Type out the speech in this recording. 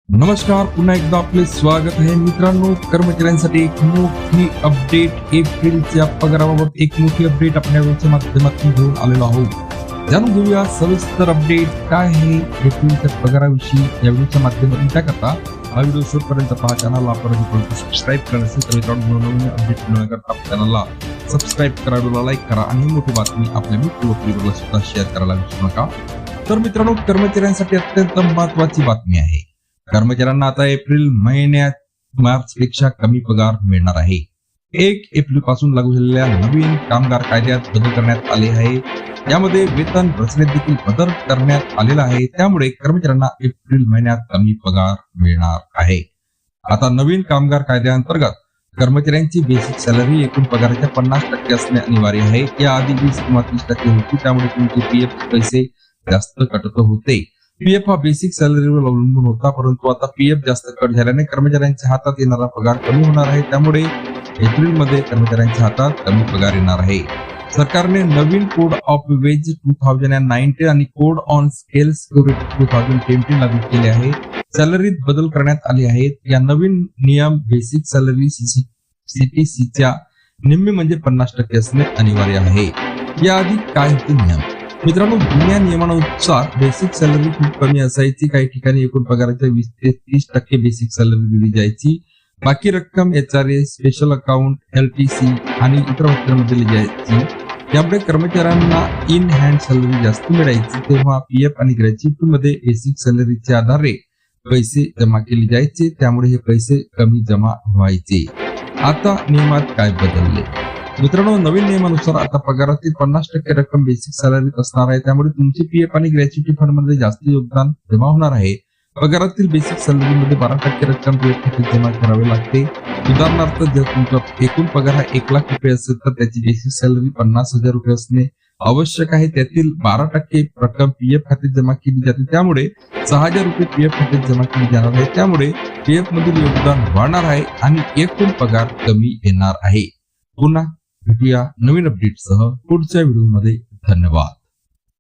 नमस्कार, पुन्हा एकदा आपले स्वागत आहे मित्रांनो. कर्मचाऱ्यांसाठी एक मोठी अपडेट, एप्रिलच्या पगाराबाबत एक मोठी अपडेट आपल्या व्हिडिओच्या माध्यमातून घेऊन आलेलो आहोत. जाणून घेऊया सविस्तर अपडेट काय आहे एप्रिलच्या पगाराविषयी या व्हिडिओच्या माध्यमातून. त्याकरता हा व्हिडिओ शेवटपर्यंत पहा. चॅनलला आपण सबस्क्राईब करा नसेल तर मित्रांनो नवीन अपडेट मिळण्याकरता चॅनलला सबस्क्राईब करा, व्हिडिओला लाईक करा आणि ही मोठी बातमी आपल्या मित्र सुद्धा शेअर करायला विसरू नका. तर मित्रांनो, कर्मचाऱ्यांसाठी अत्यंत महत्वाची बातमी आहे. कर्मचाऱ्यांना आता एप्रिल महिन्यात मार्च पेक्षा कमी पगार मिळणार आहे. 1 एप्रिल पासून लागू झालेल्या नवीन कामगार कायद्यात बदल करण्यात आले आहे. यामध्ये वेतन रचनेत देखील बदल करण्यात आलेला आहे. त्यामुळे कर्मचाऱ्यांना एप्रिल महिन्यात कमी पगार मिळणार आहे. आता नवीन कामगार कायद्याअंतर्गत कर्मचाऱ्यांची बेसिक सॅलरी एकूण पगाराच्या 50% असणे अनिवार्य आहे. याआधी 20 किंवा 30% होती, त्यामुळे तुमचे पीएफ पैसे जास्त कटत होते. पीएफ हा बेसिक सॅलरीवर अवलंबून होता, परंतु आता पीएफ जास्त कट झाल्याने कर्मचाऱ्यांच्या हातात येणारा पगार कमी होणार आहे. त्यामुळे एप्रिलमध्ये कर्मचाऱ्यांच्या हातात कमी पगार येणार आहे. सरकारने नवीन कोड ऑफ वेज 2019 आणि कोड ऑन स्केल सिक्युरिटी 2020 लागू केले आहे. सॅलरीत बदल करण्यात आले आहेत. या नवीन नियम बेसिक सॅलरी सीटीसीच्या निम्मे म्हणजे 50% असणे अनिवार्य आहे. याआधी काय होते नियम? मित्रांनो, जुन्या नियमानुसार बेसिक सॅलरी खूप कमी असायची. काही ठिकाणी एकूण पगाराच्या 20 ते 30% बेसिक सॅलरी दिली जायची. बाकी रक्कम एचआरए, स्पेशल अकाउंट, एलटीसी आणि इतर भत्त्यांमध्ये दिली जायची. यामुळे कर्मचाऱ्यांना इन हँड सॅलरी जास्त मिळायची. तेव्हा पीएफ आणि ग्रॅच्युटी मध्ये बेसिक सॅलरीच्या आधारे पैसे जमा केले जायचे. त्यामुळे हे पैसे कमी जमा व्हायचे. आता नियमात काय बदलले? मित्रांनो, नवीन नियमानुसार आता पगारातील 50% रक्कम बेसिक सॅलरीत असणार आहे. त्यामुळे तुमचे पीएफ आणि ग्रॅच्युटी फंड मध्ये जास्त योगदान जमा होणार आहे. पगारातील बेसिक सॅलरी मध्ये 12% रक्कम पीएफ खात्यात जमा करावी लागते. उदाहरणार्थ, जर तुमचा एकूण पगार हा 1 लाख रुपये असेल तर त्याची बेसिक सॅलरी 50,000 रुपये असणे आवश्यक आहे. त्यातील 12% रक्कम पीएफ खात्यात जमा केली जाते. त्यामुळे 6,000 रुपये पीएफ खात्यात जमा केली जाणार आहे. त्यामुळे पीएफ मधील योगदान वाढणार आहे आणि एकूण पगार कमी येणार आहे. पुन्हा भेटूया नवीन अपडेटसह पुढच्या व्हिडिओमध्ये. धन्यवाद.